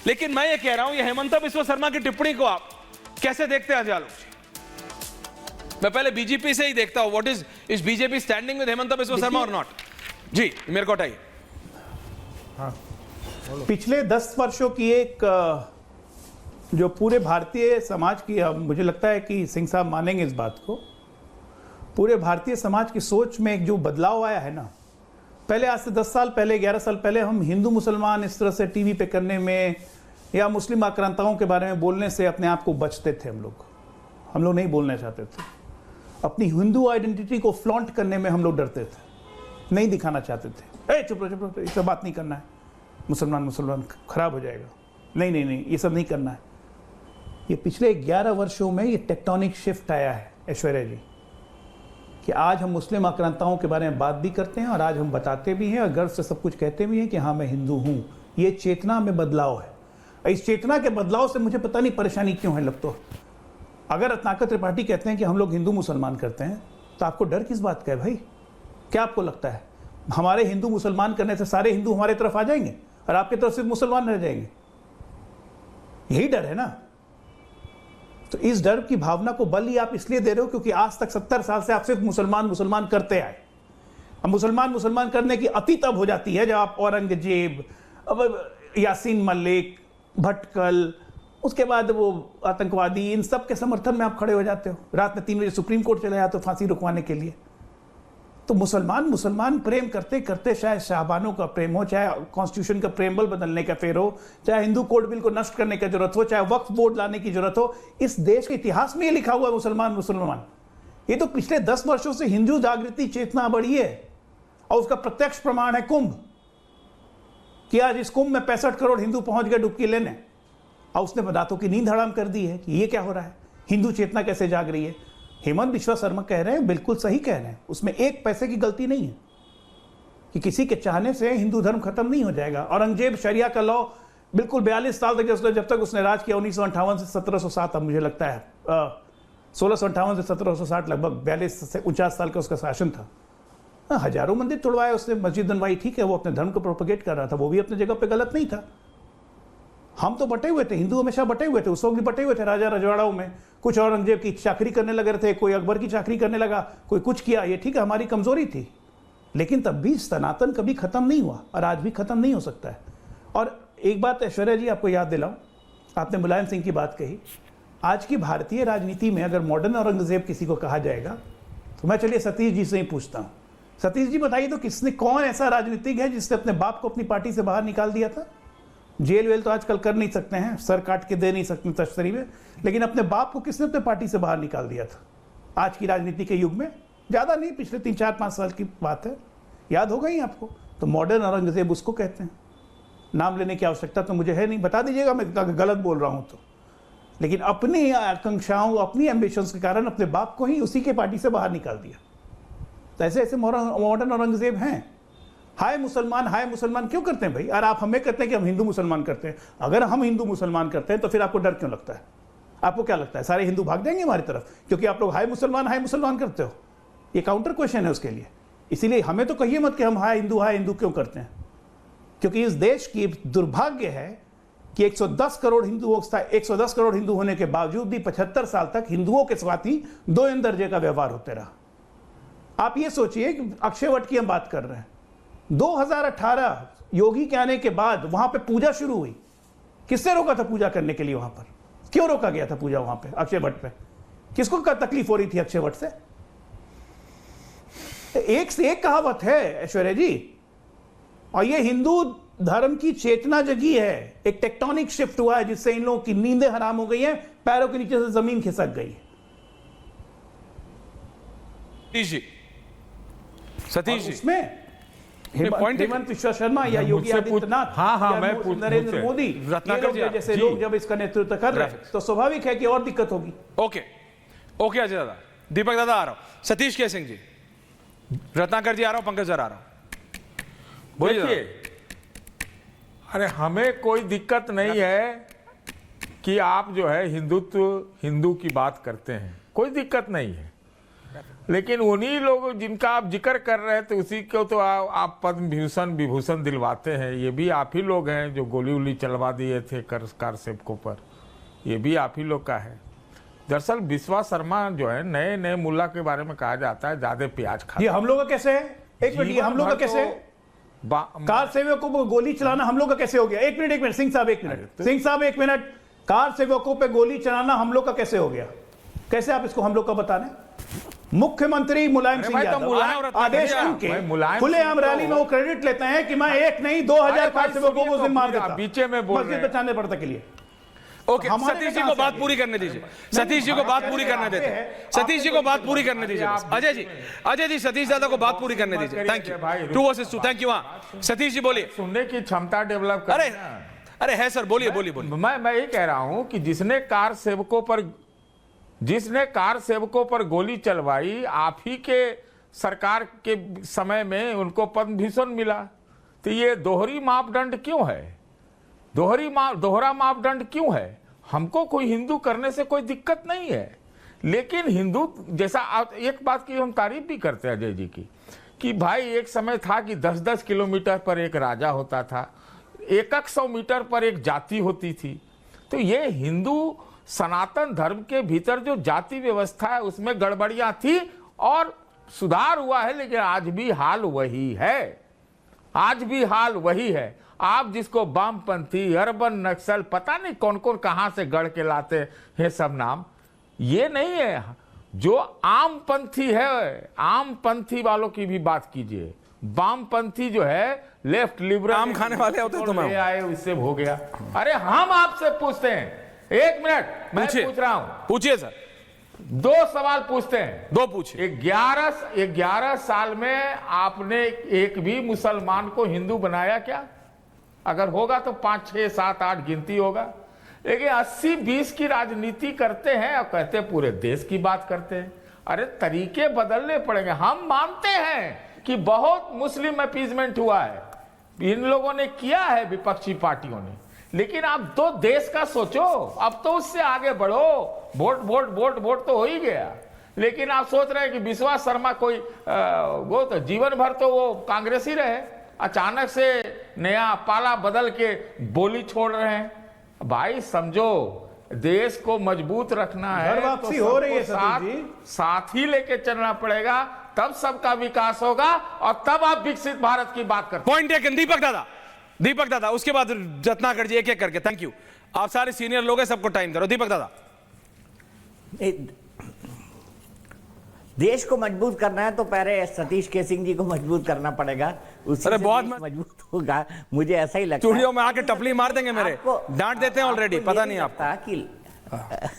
लेकिन मैं ये कह रहा हूं, ये हेमंता बिस्वा शर्मा की टिप्पणी को आप कैसे देखते हैं आलोक जी? मैं पहले बीजेपी से ही देखता हूं, what is BJP standing with Himanta Biswa Sarma और नॉट? जी मेरे को हटाइए। हाँ, पिछले 10 वर्षों की एक जो पूरे भारतीय समाज की, मुझे लगता है कि सिंह साहब मानेंगे इस बात को, पूरे भारतीय समाज की सोच में एक जो बदलाव आया है ना, पहले आज से 10 साल पहले, 11 साल पहले हम हिंदू मुसलमान इस तरह से टीवी पे करने में या मुस्लिम आक्रांताओं के बारे में बोलने से अपने आप को बचते थे। हम लोग नहीं बोलना चाहते थे। अपनी हिंदू आइडेंटिटी को फ्लॉन्ट करने में हम लोग डरते थे, नहीं दिखाना चाहते थे। चुप रहो, ये सब बात नहीं करना है, मुसलमान खराब हो जाएगा, नहीं ये सब नहीं करना है। ये पिछले 11 वर्षों में ये टेक्टोनिक शिफ्ट आया है ऐश्वर्या जी, कि आज हम मुस्लिम आक्रांताओं के बारे में बात भी करते हैं और आज हम बताते भी हैं और गर्व से सब कुछ कहते भी हैं कि हाँ मैं हिंदू हूँ। ये चेतना में बदलाव है। इस चेतना के बदलाव से मुझे पता नहीं परेशानी क्यों है। लग तो अगर रत्नाकर त्रिपाठी कहते हैं कि हम लोग हिंदू मुसलमान करते हैं, तो आपको डर किस बात का है भाई? क्या आपको लगता है हमारे हिंदू मुसलमान करने से सारे हिंदू हमारे तरफ आ जाएंगे और आपकी तरफ सिर्फ मुसलमान रह जाएंगे? यही डर है ना। तो इस डर की भावना को बल ही आप इसलिए दे रहे हो क्योंकि आज तक 70 साल से आप सिर्फ मुसलमान करते आए। अब मुसलमान करने की अति तब हो जाती है जब आप औरंगजेब, अब यासीन मलिक, भटकल, उसके बाद वो आतंकवादी, इन सब के समर्थन में आप खड़े हो जाते हो। रात में 3 बजे सुप्रीम कोर्ट चले जाते हो फांसी रुकवाने के लिए। तो मुसलमान प्रेम करते करते, चाहे शाहबानों का प्रेम हो, चाहे कॉन्स्टिट्यूशन का प्रेमबल बदलने का फेर हो, चाहे हिंदू कोड बिल को नष्ट करने की जरूरत हो, चाहे वक्फ बोर्ड लाने की जरूरत हो, इस देश के इतिहास में ये लिखा हुआ है मुसलमान। ये तो पिछले 10 वर्षों से हिंदू जागृति चेतना बढ़ी है और उसका प्रत्यक्ष प्रमाण है कुंभ, कि आज इस कुंभ में 65 करोड़ हिंदू पहुंच गए डुबकी लेने और उसने रातों की नींद हराम कर दी है कि ये क्या हो रहा है, हिंदू चेतना कैसे जाग रही है। हेमंत बिस्वा शर्मा कह रहे हैं, बिल्कुल सही कह रहे हैं, उसमें एक पैसे की गलती नहीं है कि किसी के चाहने से हिंदू धर्म खत्म नहीं हो जाएगा। औरंगजेब शरिया का लॉ बिल्कुल 42 साल तक, जब तक उसने राज किया 1958 से 1707, अब मुझे लगता है 1658 से 1760, लगभग 42 से 49 साल का उसका शासन था। हजारों मंदिर तोड़वाए उसने, मस्जिद बनवाई, ठीक है, वो अपने धर्म को प्रोपेगेट कर रहा था, वो भी अपने जगह पे गलत नहीं था। हम तो बटे हुए थे, हिंदू हमेशा बटे हुए थे, उस वक्त भी बटे हुए थे राजा रजवाड़ाओं में। कुछ औरंगजेब की चाकरी करने लगे थे, कोई अकबर की चाकरी करने लगा, कोई कुछ किया, ये ठीक है हमारी कमजोरी थी, लेकिन तब भी सनातन कभी खत्म नहीं हुआ और आज भी खत्म नहीं हो सकता है। और एक बात ऐश्वर्या जी आपको याद दिलाऊं, आपने मुलायम सिंह की बात कही, आज की भारतीय राजनीति में अगर मॉडर्न औरंगजेब किसी को कहा जाएगा तो मैं चलिए सतीश जी से ही पूछता हूँ। सतीश जी बताइए तो कौन ऐसा राजनीतिक है जिसने अपने बाप को अपनी पार्टी से बाहर निकाल दिया था? जेल वेल तो आजकल कर नहीं सकते हैं, सर काट के दे नहीं सकते तश्तरी में, लेकिन अपने बाप को किसने अपने पार्टी से बाहर निकाल दिया था? आज की राजनीति के युग में ज़्यादा नहीं, पिछले 3-4-5 साल की बात है, याद होगा ही आपको। तो मॉडर्न औरंगजेब उसको कहते हैं। नाम लेने की आवश्यकता तो मुझे है नहीं, बता दीजिएगा मैं गलत बोल रहा हूँ तो। लेकिन अपनी आकांक्षाओं, अपनी एम्बिशंस के कारण अपने बाप को ही उसी के पार्टी से बाहर निकाल दिया। तो ऐसे ऐसे मॉडर्न औरंगजेब हैं। हाय मुसलमान क्यों करते हैं भाई? और आप हमें कहते हैं कि हम हिंदू मुसलमान करते हैं। अगर हम हिंदू मुसलमान करते हैं तो फिर आपको डर क्यों लगता है? आपको क्या लगता है सारे हिंदू भाग जाएंगे हमारी तरफ क्योंकि आप लोग हाय मुसलमान करते हो? ये काउंटर क्वेश्चन है उसके लिए। इसीलिए हमें तो कहिए मत कि हम हाय हिंदू क्यों करते हैं, क्योंकि इस देश की दुर्भाग्य है कि 110 करोड़ हिंदू होने के बावजूद भी 75 साल तक हिंदुओं के साथ ही 2 दर्जे का व्यवहार होते रहा। आप ये सोचिए कि अक्षय वट की हम बात कर रहे हैं, 2018 योगी के आने के बाद वहां पे पूजा शुरू हुई। किससे रोका था पूजा करने के लिए? वहां पर क्यों रोका गया था पूजा? वहां पे अक्षय वट पे किसको तकलीफ हो रही थी अक्षय वट से? एक से एक कहावत है ऐश्वर्या जी, और ये हिंदू धर्म की चेतना जगी है। एक टेक्टोनिक शिफ्ट हुआ है जिससे इन लोगों की नींदें हराम हो गई हैं, पैरों के नीचे से जमीन खिसक गई है। सतीश जी, इसमें हेमंत बिस्वा शर्मा या योगी आदित्यनाथ या नरेंद्र मोदी जैसे लोग जब इसका नेतृत्व कर रहे हैं तो स्वाभाविक है कि और दिक्कत होगी। ओके अजय दादा, दीपक दादा आ रहा हूं, सतीश के सिंह जी, रत्नाकर जी आ रहा हूं, पंकज सर आ रहा हूं, बोलिए। अरे हमें कोई दिक्कत नहीं है कि आप जो है हिंदू की बात करते हैं, कोई दिक्कत नहीं है। लेकिन उन्हीं लोग जिनका आप जिक्र कर रहे थे उसी को तो आप पद्म भूषण विभूषण दिलवाते हैं। ये भी आप ही लोग हैं जो गोली उली चलवा दिए थे कार सेवकों पर, ये भी आप ही लोग का है। दरअसल विश्वास शर्मा जो है, नए नए मुल्ला के बारे में कहा जाता है ज्यादा प्याज खाता ये हम लोग का कैसे है? एक मिनट, ये हम लोग का कैसे है? कार सेवकों को गोली चलाना हम लोग का कैसे हो गया? एक मिनट सिंह साहब, एक मिनट सिंह साहब, एक मिनट। कार सेवकों पे गोली चलाना हम लोग का कैसे हो गया? कैसे आप इसको हम लोग का बता रहे? मुख्यमंत्री मुलायम सिंह यादव आदेश उनके खुलेआम रैली में वो क्रेडिट लेते हैं कि मैं एक नहीं 2000 कार सेवकों को मार देता, बीचे में बोल मस्जिद बचाने पड़ता के लिए। ओके, सतीश जी को बात पूरी करने दीजिए, सतीश जी को बात पूरी करने देते हैं, सतीश जी को बात पूरी करने दीजिए। अजय जी सतीश दादा को बात पूरी करने दीजिए। Thank you. 2 versus 2, thank you. हाँ सतीश जी बोलिए। सुनने की क्षमता डेवलप कर। अरे है सर, बोलिए बोलिए बोलिए। मैं ये कह रहा हूं कि जिसने कार सेवकों पर गोली चलवाई, आप ही के सरकार के समय में उनको पद्म भूषण मिला। तो ये दोहरी मापदंड क्यों है? दोहरा मापदंड क्यों है? हमको कोई हिंदू करने से कोई दिक्कत नहीं है, लेकिन हिंदू जैसा एक बात की हम तारीफ भी करते हैं अजय जी की, कि भाई एक समय था कि 10-10 किलोमीटर पर एक राजा होता था, 100 मीटर पर एक जाति होती थी। तो ये हिंदू सनातन धर्म के भीतर जो जाति व्यवस्था है उसमें गड़बड़ियां थी और सुधार हुआ है, लेकिन आज भी हाल वही है, आज भी हाल वही है। आप जिसको वामपंथी, अर्बन नक्सल, पता नहीं कौन कौन कहां से गढ़ के लाते हैं सब नाम, ये नहीं है। जो आमपंथी है, आमपंथी वालों की भी बात कीजिए। वामपंथी जो है, लेफ्ट लिबरल आम खाने वाले होते तो मैं आए, उससे हो गया। अरे हम आपसे पूछते हैं, एक मिनट मैं पूछ रहा हूं, पूछिए सर। 2 सवाल पूछते हैं। 2 पूछिए। 11 साल में आपने एक भी मुसलमान को हिंदू बनाया क्या? अगर होगा तो 5, 6, 7, 8 गिनती होगा। लेकिन 80-20 की राजनीति करते हैं और कहते पूरे देश की बात करते हैं। अरे तरीके बदलने पड़ेंगे। हम मानते हैं कि बहुत मुस्लिम अपीजमेंट हुआ है, इन लोगों ने किया है, विपक्षी पार्टियों ने, लेकिन आप तो देश का सोचो। अब तो उससे आगे बढ़ो। वोट तो हो ही गया, लेकिन आप सोच रहे हैं कि विश्वास शर्मा कोई वो तो जीवन भर तो वो कांग्रेसी रहे, अचानक से नया पाला बदल के बोली छोड़ रहे हैं। भाई समझो, देश को मजबूत रखना है तो हो रही है, साथ ही लेके चलना पड़ेगा, तब सबका विकास होगा और तब आप विकसित भारत की बात करते। Point taken. दीपक दादा, उसके बाद रत्नाकर जी एक एक करके। Thank you. आप सारे सीनियर लोग हैं, सबको टाइम दो। दीपक दादा, देश को मजबूत करना है तो पहले सतीश के सिंह जी को मजबूत करना पड़ेगा, उससे अरे बहुत मजबूत होगा, मुझे ऐसा ही लगता है। स्टूडियो में आके टपली मार देंगे मेरे, डांट देते हैं ऑलरेडी, पता नहीं आपको कि